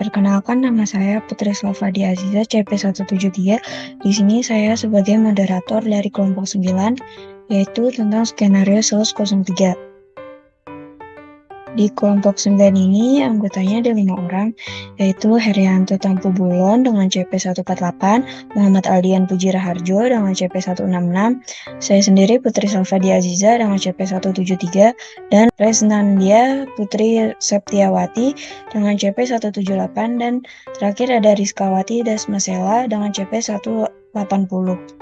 Perkenalkan, nama saya Putri Salvadia Aziza, CP173. Di sini saya sebagai moderator dari kelompok 9, yaitu tentang skenario SELS 03. Di kelompok 9 ini, anggotanya ada 5 orang, yaitu Herianto Tampu Bulon dengan CP148, Muhammad Aldian Puji Raharjo dengan CP166, saya sendiri Putri Salvadia Aziza dengan CP173, dan Resnandia Putri Septiawati dengan CP178, dan terakhir ada Rizkawati Dasmasela dengan CP180.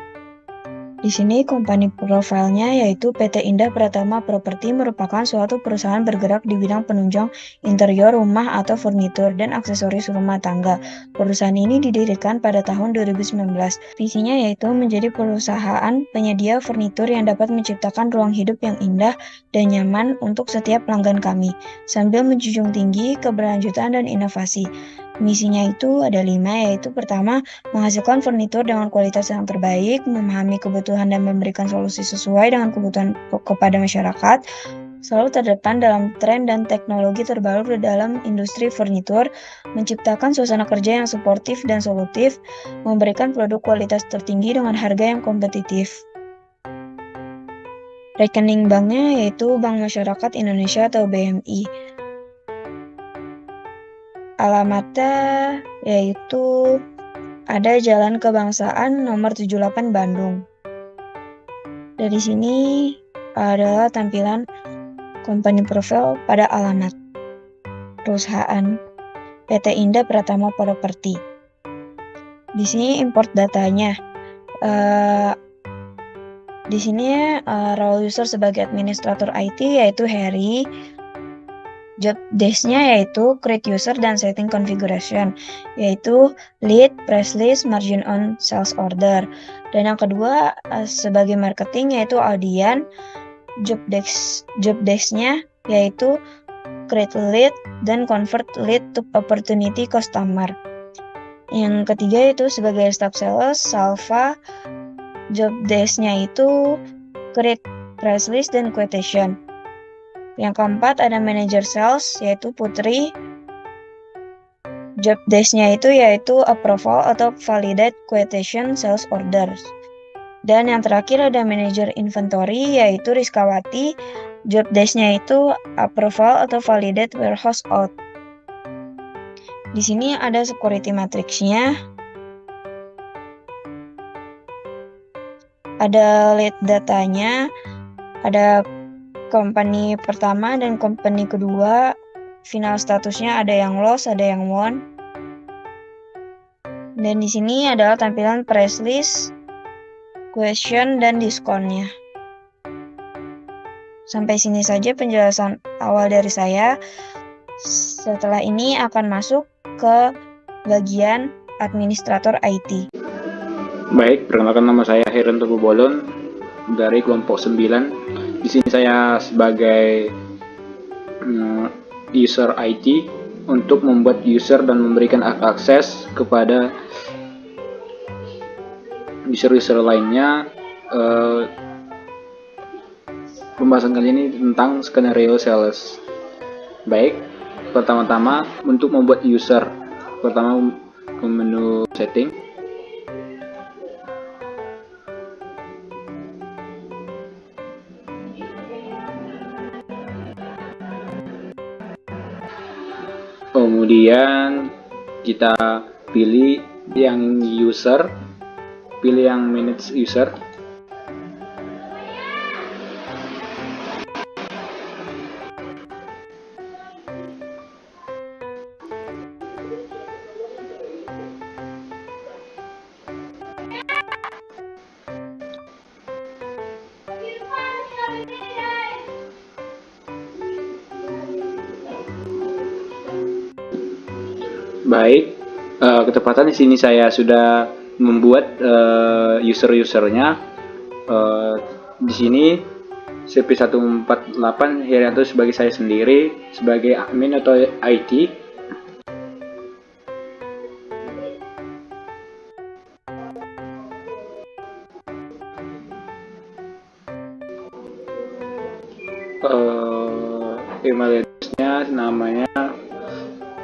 Di sini company profilnya yaitu PT Indah Pratama Properti merupakan suatu perusahaan bergerak di bidang penunjang interior rumah atau furnitur dan aksesoris rumah tangga. Perusahaan ini didirikan pada tahun 2019. Visinya yaitu menjadi perusahaan penyedia furnitur yang dapat menciptakan ruang hidup yang indah dan nyaman untuk setiap pelanggan kami, sambil menjunjung tinggi keberlanjutan dan inovasi. Misinya itu ada 5, yaitu pertama, menghasilkan furnitur dengan kualitas yang terbaik, memahami kebutuhan dan memberikan solusi sesuai dengan kebutuhan kepada masyarakat, selalu terdepan dalam tren dan teknologi terbaru dalam industri furnitur, menciptakan suasana kerja yang suportif dan solutif, memberikan produk kualitas tertinggi dengan harga yang kompetitif. Rekening banknya yaitu Bank Masyarakat Indonesia atau BMI. Alamatnya yaitu ada Jalan Kebangsaan nomor 78 Bandung. Dari sini adalah tampilan company profile pada alamat perusahaan PT Indah Pratama Properti. Di sini import datanya. Di sini role user sebagai administrator IT yaitu Harry. Job desk-nya yaitu create user dan setting configuration, yaitu lead, price list, margin on sales order. Dan yang kedua sebagai marketing yaitu Aldian. Job desk-nya yaitu create lead dan convert lead to opportunity customer. Yang ketiga itu sebagai staff sales Salva. Job desk-nya itu create price list dan quotation. Yang keempat ada manager sales yaitu Putri. Job desk-nya yaitu approval atau validate quotation sales orders. Dan yang terakhir ada manager inventory yaitu Rizkawati. Job desk-nya itu approval atau validate warehouse out. Di sini ada security matrix-nya. Ada lead datanya, ada company pertama dan company kedua, final statusnya ada yang loss, ada yang won. Dan di sini adalah tampilan price list, question, dan diskonnya. Sampai sini saja penjelasan awal dari saya. Setelah ini akan masuk ke bagian administrator IT. Baik, perkenalkan nama saya Herianto Bolon dari kelompok 9. Di sini saya sebagai user IT untuk membuat user dan memberikan akses kepada user-user lainnya. Pembahasan kali ini tentang skenario sales. Baik, pertama-tama untuk membuat user, pertama ke menu setting. Kemudian kita pilih yang user, pilih yang manage user. Baik, ketepatan di sini saya sudah membuat user-usernya. Di sini CP148 Herianto sebagai saya sendiri, sebagai admin atau IT. Email address-nya namanya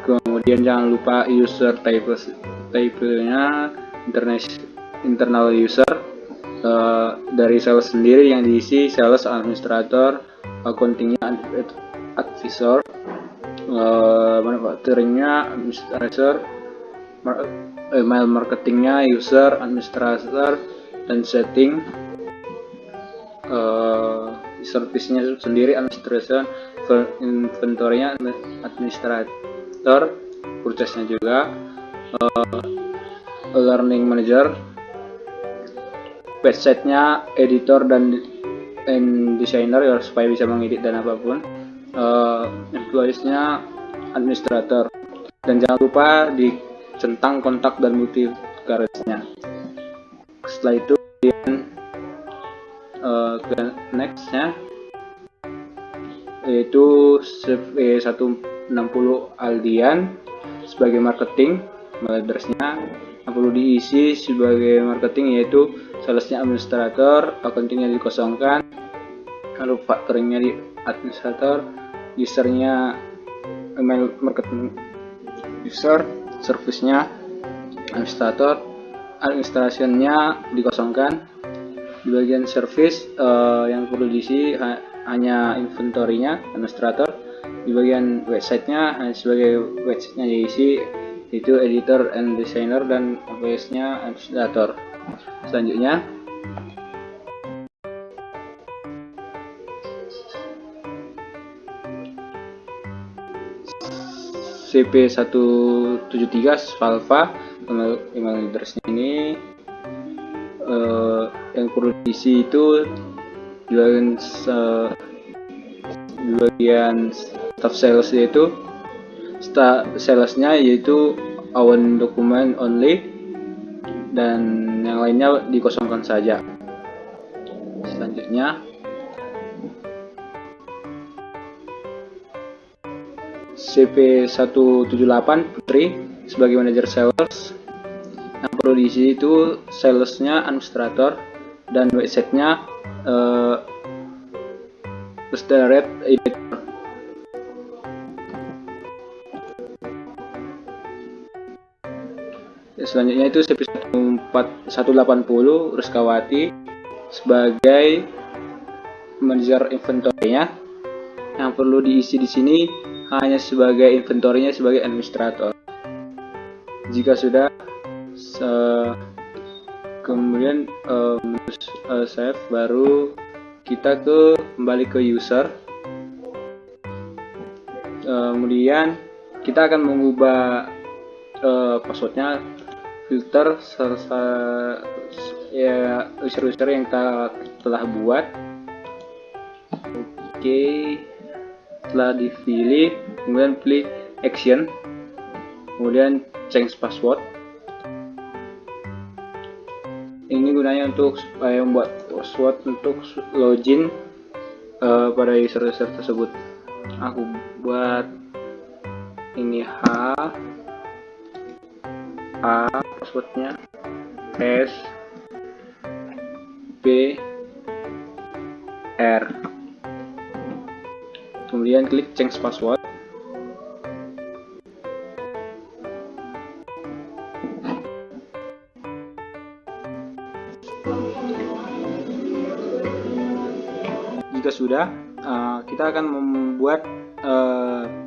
Kemudian jangan lupa user type-nya internal user dari sales sendiri yang diisi sales administrator, accountingnya advisor, manufacturingnya administrator, email marketingnya user administrator, dan setting service-nya sendiri administration, inventory-nya administrator, purchase-nya juga, learning manager, website-nya editor dan designer ya, supaya bisa mengedit dan apapun, employees-nya administrator, dan jangan lupa dicentang kontak dan multi garage-nya. Setelah itu ke next-nya yaitu CV160 Aldian sebagai marketing, email address-nya yang perlu diisi sebagai marketing yaitu salesnya administrator, accountingnya dikosongkan, lalu factoringnya di administrator, usernya email marketing user, service-nya administrator, administrationnya dikosongkan. Di bagian service yang perlu diisi hanya inventory-nya administrator. Di bagian website-nya sebagai website-nya diisi itu editor and designer dan OS-nya administrator. Selanjutnya CP173 Valva, email address-nya ini yang perlu diisi itu di bagian staff sales, yaitu salesnya yaitu own document only, dan yang lainnya dikosongkan saja. Selanjutnya CP178 Putri sebagai manajer sales, yang perlu diisi itu salesnya administrator dan website-nya direct editor. Selanjutnya itu CP180 Ruskawati sebagai manajer inventory-nya, yang perlu diisi di sini hanya sebagai inventory-nya sebagai administrator. Jika sudah kemudian save, baru kita kembali ke user. Kemudian kita akan mengubah passwordnya, filter ya user-user yang kita telah buat. Oke, setelah dipilih kemudian pilih action, kemudian change password. Ini gunanya untuk supaya membuat password untuk login pada user-user tersebut. Aku buat ini H passwordnya, S B R, kemudian klik change password. Jika sudah, kita akan membuat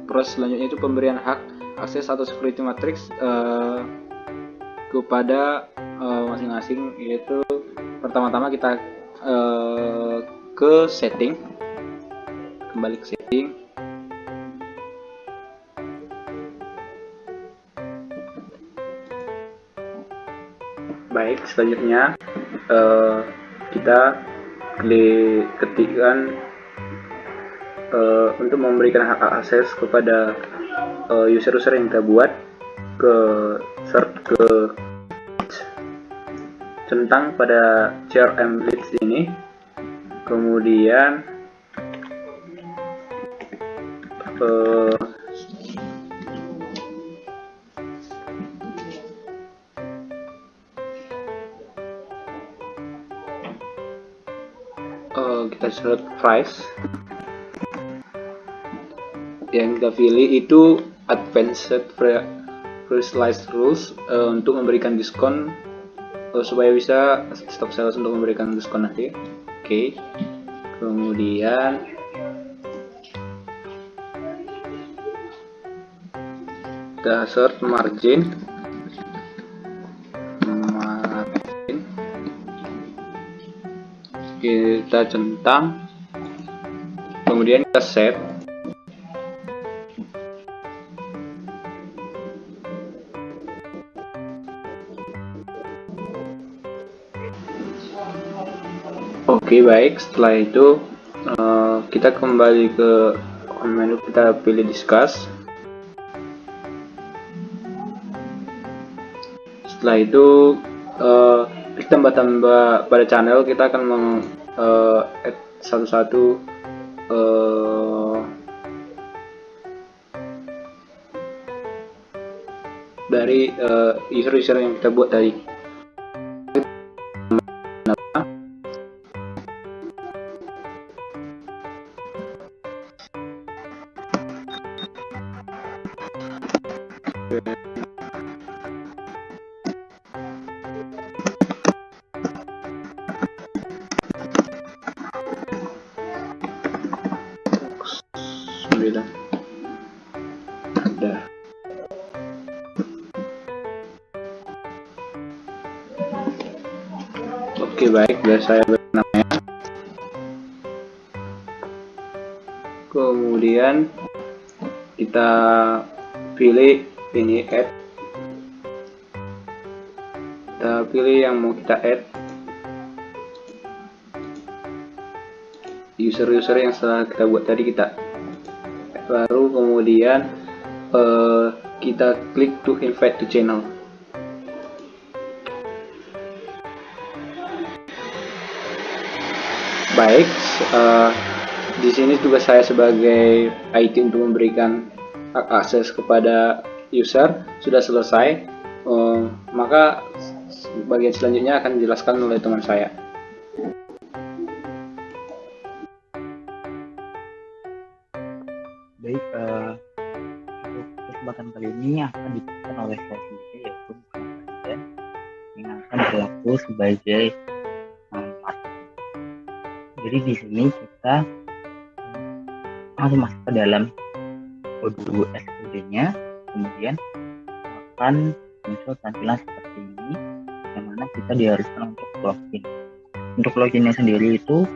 proses selanjutnya, itu pemberian hak akses atau security matrix kepada masing-masing. Yaitu pertama-tama kita ke setting, kembali ke setting, baik. Selanjutnya kita ketikkan untuk memberikan hak akses kepada user-user yang kita buat, ke search ke centang pada CRM leads ini, kemudian kita select price. Yang kita pilih itu advanced personalized rules untuk memberikan diskon supaya bisa stop sales untuk memberikan diskon nanti. Oke. Kemudian kita search margin, kita centang, kemudian kita save. Oke, baik. Setelah itu kita kembali ke menu, kita pilih discuss. Setelah itu tambah-tambah pada channel, kita akan add satu-satu dari user-user yang kita buat tadi. Ada. Oke, baik, sudah saya beri namanya. Kemudian kita pilih ini add. Kita pilih yang mau kita add. User-user yang setelah kita buat tadi kita add. Baru kemudian kita klik to invite to channel. Baik, di sini tugas saya sebagai IT untuk memberikan akses kepada user sudah selesai. Maka bagian selanjutnya akan dijelaskan oleh teman saya. Baik, untuk kesempatan kali ini akan diberikan oleh saya sendiri, yaitu dan yang akan berlaku sebagai marketing. Jadi di sini kita langsung masuk ke dalam modul SOD-nya, kemudian akan muncul tampilan seperti ini, yang mana kita diharuskan untuk login. Untuk loginnya sendiri itu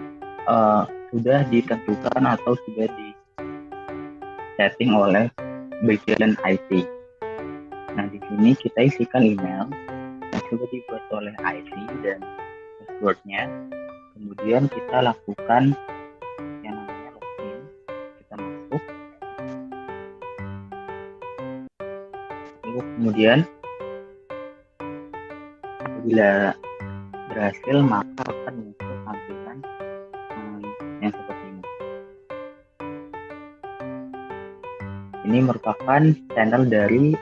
sudah ditentukan atau sudah di setting oleh bagian IT. Nah, di sini kita isikan email yang sudah dibuat oleh IT dan passwordnya. Kemudian kita lakukan yang namanya login. Kita masuk. Lalu kemudian apabila berhasil, maka akan muncul tampilan yang seperti ini. Ini merupakan channel dari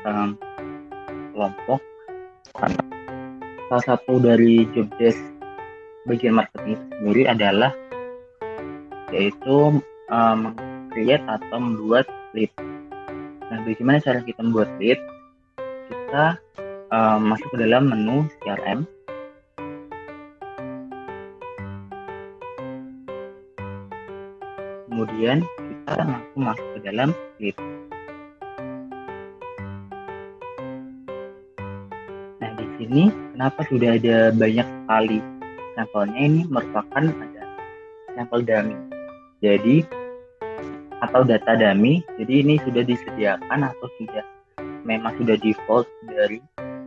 kelompok. Salah satu dari job desk bagian marketing sendiri adalah yaitu create atau membuat lead. Nah, bagaimana cara kita membuat lead? Kita masuk ke dalam menu CRM. Kemudian kita langsung masuk ke dalam lead. Nah, di sini kenapa sudah ada banyak sekali sampelnya? Ini merupakan ada sampel dummy. Jadi atau data dummy. Jadi ini sudah disediakan atau memang sudah default dari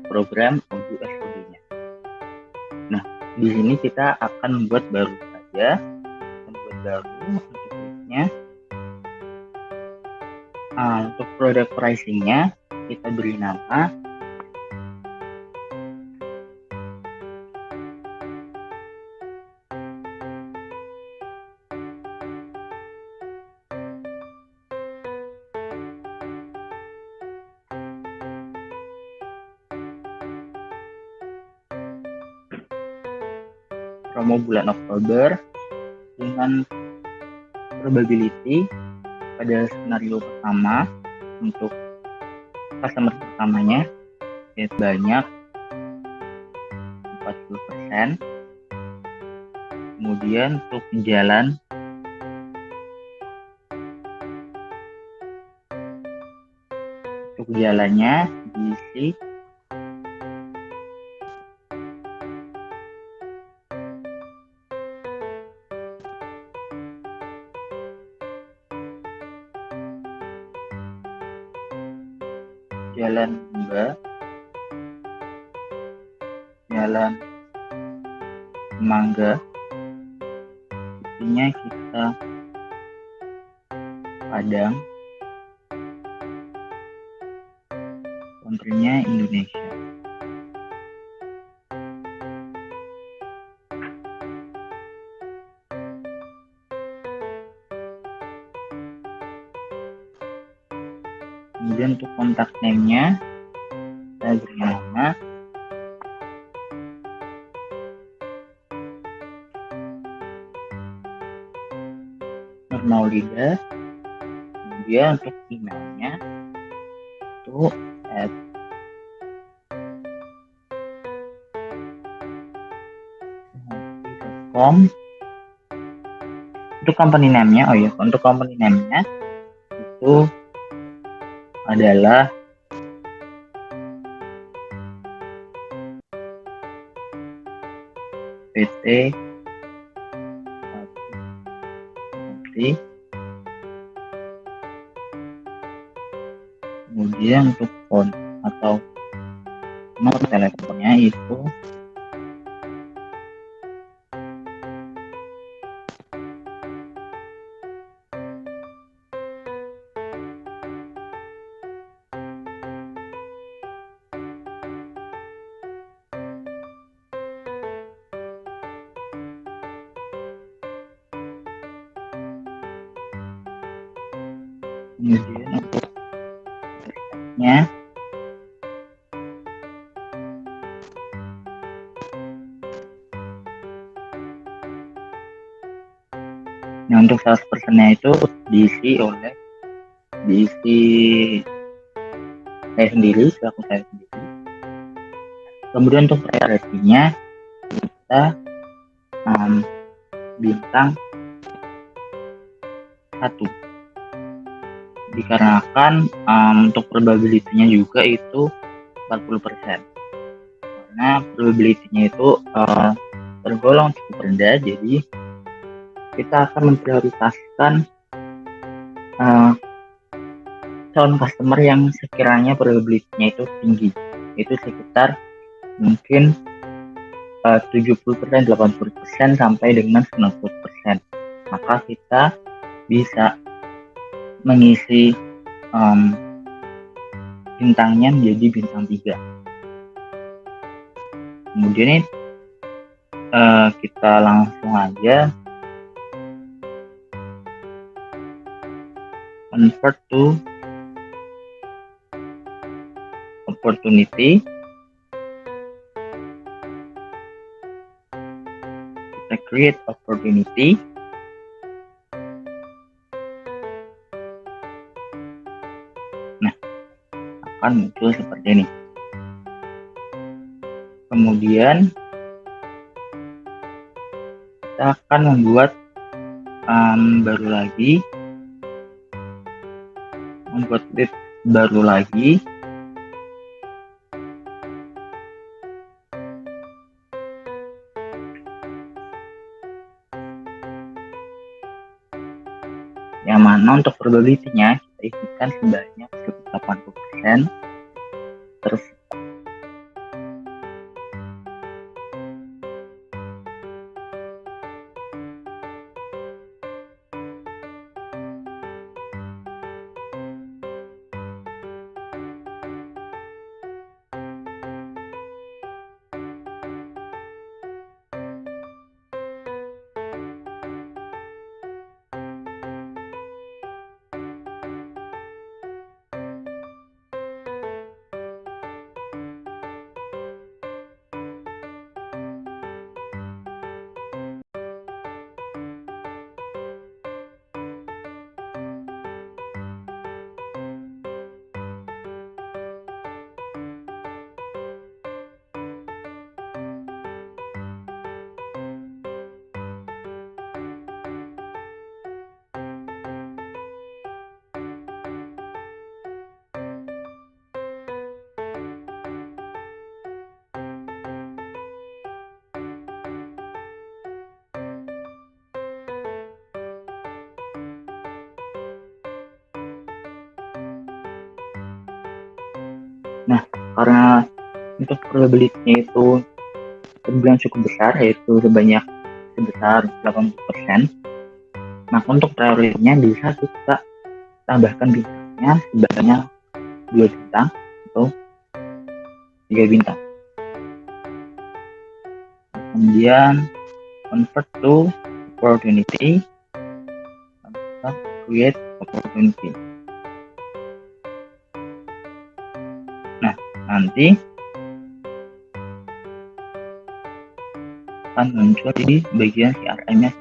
program untuk SOD-nya. Nah, di sini kita akan membuat baru saja. Membuat baru untuk lead-nya. Untuk product pricing-nya kita beri nama promo bulan Oktober dengan probability pada skenario pertama untuk customer pertamanya banyak 40%. Kemudian untuk jalannya diisi Jalan Limba, Jalan Semangga, intinya kita Padang, kontrinya Indonesia. Kemudian untuk kontak name-nya saya beri nama Nur Maulida. Kemudian untuk emailnya itu @com. Untuk company name-nya, untuk company name-nya itu adalah PT Menteri. Kemudian untuk phone atau nomor teleponnya itu kemudian untuk website-nya untuk 100%-nya itu diisi saya sendiri, selaku saya sendiri. Kemudian untuk priority-nya kita bintang 1, dikarenakan untuk probability-nya juga itu 40%, karena probability-nya itu tergolong cukup rendah, jadi kita akan memprioritaskan calon customer yang sekiranya probability-nya itu tinggi, itu sekitar mungkin 70%, 80% sampai dengan 90%. Maka kita bisa mengisi bintangnya menjadi bintang 3. Kemudian kita langsung aja convert to opportunity. Kita create opportunity. Nah, akan muncul seperti ini. Kemudian kita akan membuat lead baru lagi. Yang mana untuk probability-nya kita isikan sebanyak 80%. Terus Karena untuk probability-nya itu terbilang cukup besar, yaitu sebesar 80%, maka untuk priority-nya bisa kita tambahkan bintangnya sebanyak 2 bintang atau 3 bintang. Kemudian convert to opportunity atau create opportunity. Nah, nanti akan muncul di bagian CRM-nya.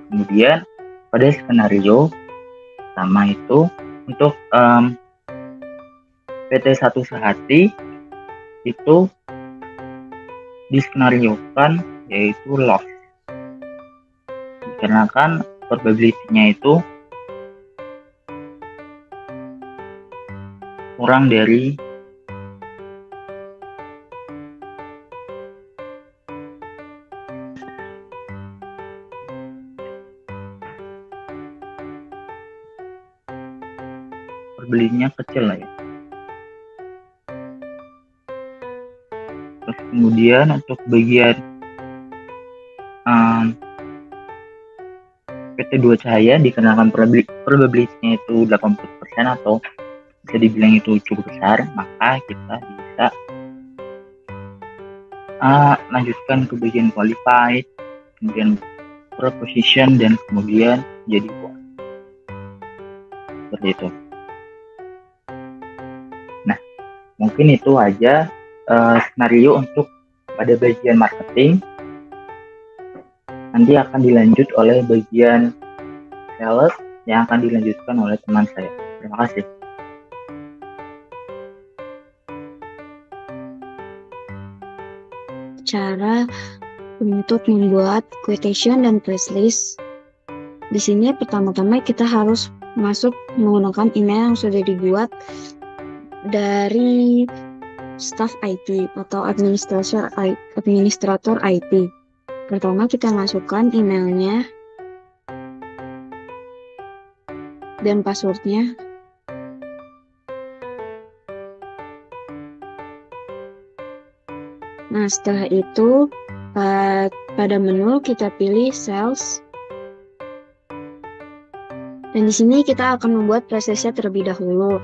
Kemudian pada skenario pertama itu untuk PT 1 Sehati itu diskenariokan yaitu loss, dikarenakan probability-nya itu kurang dari probability-nya kecil lah ya. Terus kemudian untuk bagian PT 2 Cahaya dikenakan probability-nya itu 80% atau bisa dibilang itu cukup besar, maka kita bisa lanjutkan ke bagian qualified, kemudian proposition, dan kemudian jadi won. Seperti itu. Nah, mungkin itu aja skenario untuk pada bagian marketing. Nanti akan dilanjut oleh bagian sales yang akan dilanjutkan oleh teman saya. Terima kasih. Cara untuk membuat quotation dan price list. Di sini pertama-tama kita harus masuk menggunakan email yang sudah dibuat dari staff IT atau administrator IT. Pertama kita masukkan emailnya dan passwordnya. Nah, setelah itu pada menu kita pilih sales. Dan di sini kita akan membuat prosesnya terlebih dahulu.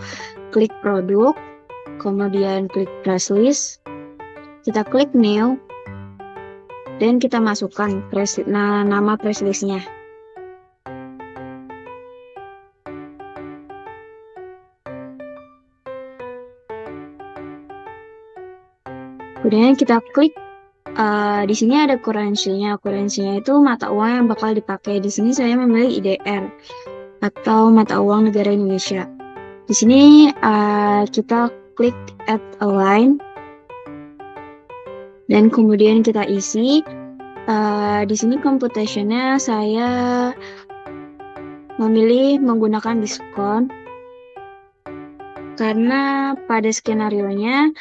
Klik produk, kemudian klik price list, kita klik new, dan kita masukkan nama price listnya. Kemudian kita klik di sini ada currency-nya. Currency-nya itu mata uang yang bakal dipakai. Di sini saya memilih IDR atau mata uang negara Indonesia. Di sini kita klik add a line dan kemudian kita isi. Di sini computation-nya saya memilih menggunakan diskon karena pada skenario-nya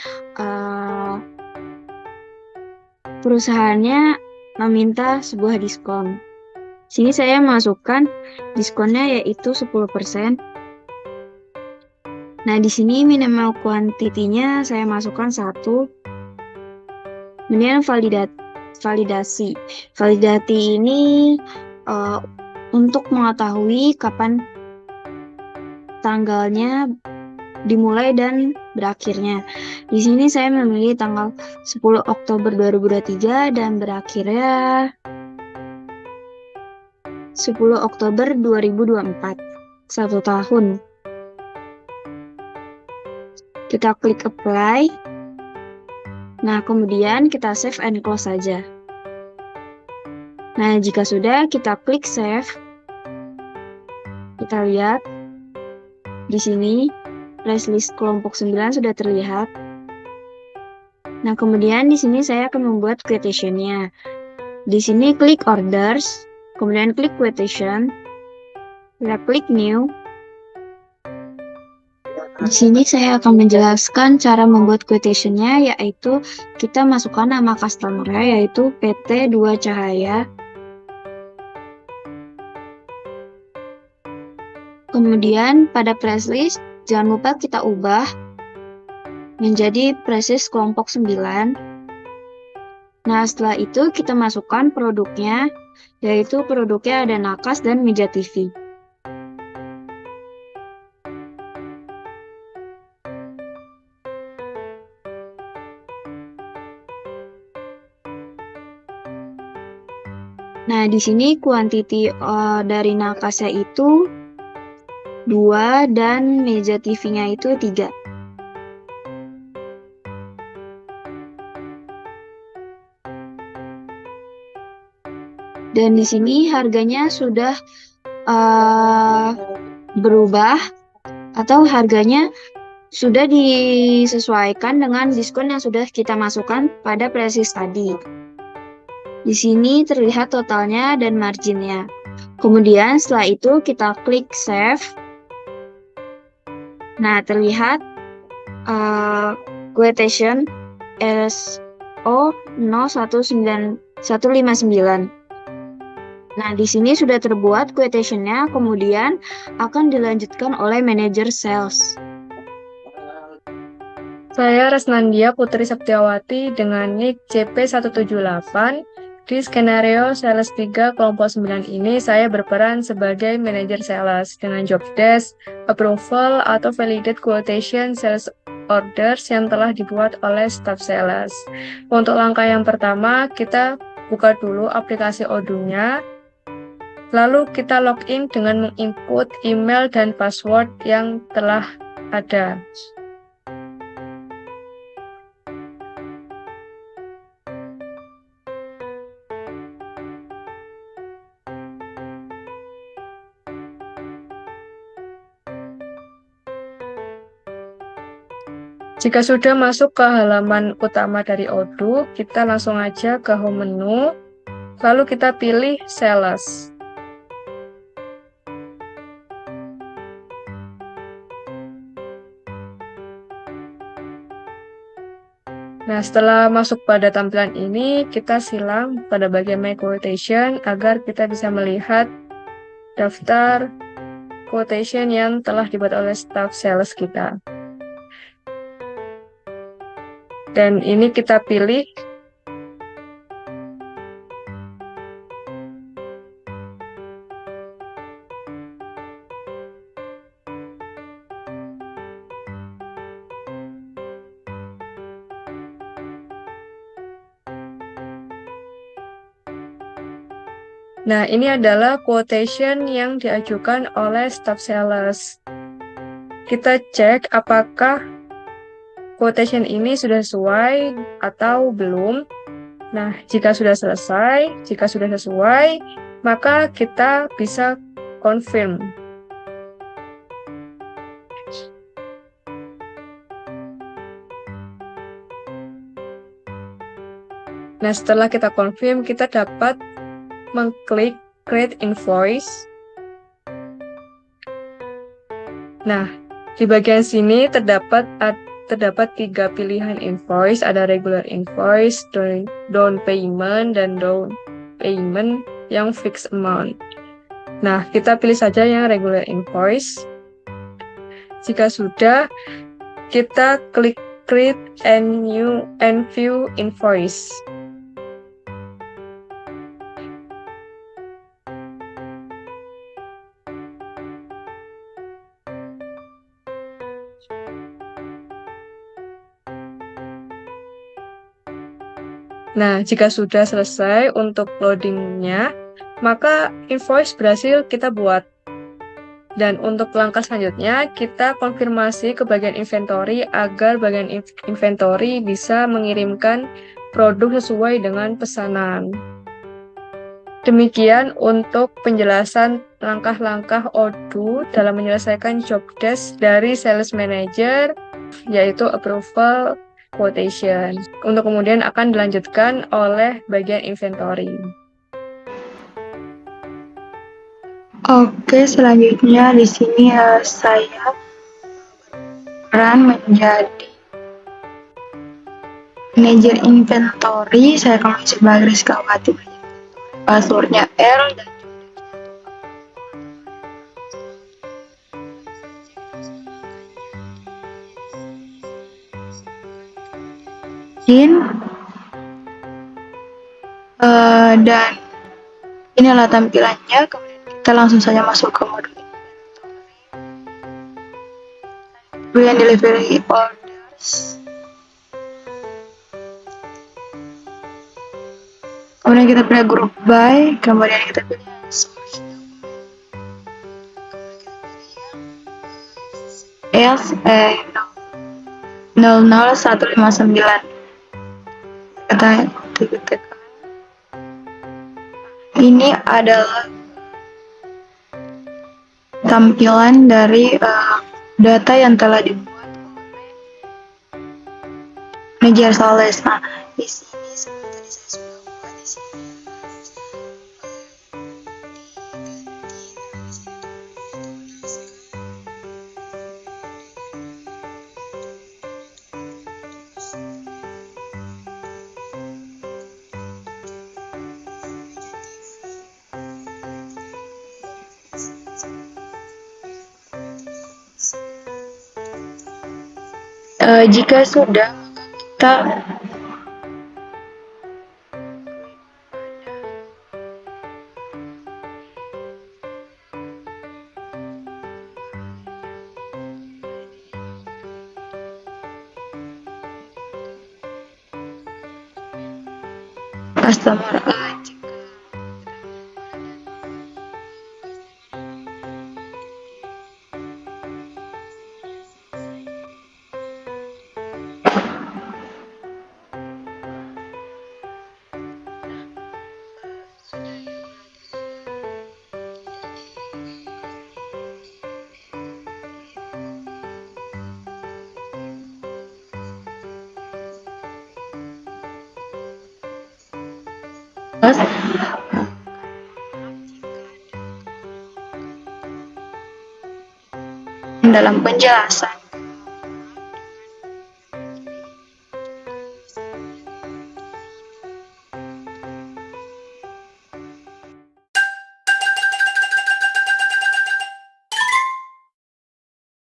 perusahaannya meminta sebuah diskon. Sini saya masukkan diskonnya yaitu 10%. Nah, di sini minimal quantity-nya saya masukkan 1. Kemudian validasi. Validasi ini untuk mengetahui kapan tanggalnya dimulai dan berakhirnya. Di sini saya memilih tanggal 10 Oktober 2023 dan berakhirnya 10 Oktober 2024. 1 tahun. Kita klik apply. Nah, kemudian kita save and close saja. Nah, jika sudah, kita klik save. Kita lihat di sini price list kelompok 9 sudah terlihat. Nah, kemudian di sini saya akan membuat quotation-nya. Di sini klik orders, kemudian klik quotation. Kita klik new. Di sini saya akan menjelaskan cara membuat quotation-nya, yaitu kita masukkan nama customer-nya, yaitu PT 2 Cahaya. Kemudian pada price list, jangan lupa kita ubah menjadi price list kelompok 9. Nah, setelah itu kita masukkan produknya, yaitu produknya ada nakas dan meja TV. Nah, di sini kuantiti dari nakasnya itu 2 dan meja TV-nya itu 3. Dan di sini harganya sudah berubah atau harganya sudah disesuaikan dengan diskon yang sudah kita masukkan pada price list tadi. Di sini terlihat totalnya dan marginnya. Kemudian setelah itu kita klik save. Nah, terlihat quotation SO019-159. Nah, di sini sudah terbuat quotation-nya, kemudian akan dilanjutkan oleh manajer sales. Saya Resnandia Putri Septiawati dengan nick CP178. Di skenario Sales 3 kelompok 9 ini, saya berperan sebagai manajer sales dengan job desk, approval, atau validate quotation sales orders yang telah dibuat oleh staff sales. Untuk langkah yang pertama, kita buka dulu aplikasi Odoo-nya. Lalu kita login dengan menginput email dan password yang telah ada. Jika sudah masuk ke halaman utama dari Odoo, kita langsung aja ke home menu, lalu kita pilih sales. Nah, setelah masuk pada tampilan ini, kita silang pada bagian My Quotation agar kita bisa melihat daftar quotation yang telah dibuat oleh staff sales kita. Dan ini kita pilih Nah, ini adalah quotation yang diajukan oleh staff sales. Kita cek apakah quotation ini sudah sesuai atau belum. Nah, jika sudah sesuai, maka kita bisa confirm. Nah, setelah kita confirm, kita dapat mengklik create invoice. Nah, di bagian sini terdapat 3 pilihan invoice, ada regular invoice, down payment, dan down payment yang fixed amount. Nah, kita pilih saja yang regular invoice. Jika sudah, kita klik create and view invoice. Nah, jika sudah selesai untuk loadingnya, maka invoice berhasil kita buat. Dan untuk langkah selanjutnya, kita konfirmasi ke bagian inventory agar bagian inventory bisa mengirimkan produk sesuai dengan pesanan. Demikian untuk penjelasan langkah-langkah Odoo dalam menyelesaikan job desk dari sales manager, yaitu approval, quotation. Untuk kemudian akan dilanjutkan oleh bagian inventory. Oke, selanjutnya di sini saya peran menjadi manajer inventory. Saya akan sebagai Rizkawati. Passwordnya L dan dan inilah tampilannya. Kemudian kita langsung saja masuk ke modul Brilliant Delivery Orders. Kemudian kita pilih group by, kemudian kita pilih source S00159. Kita tekan. Ini adalah tampilan dari data yang telah dibuat oleh manajer sales. Nah, di sini seperti tadi saya sudah buat di sini. Jika sudah, kita customer dalam penjelasan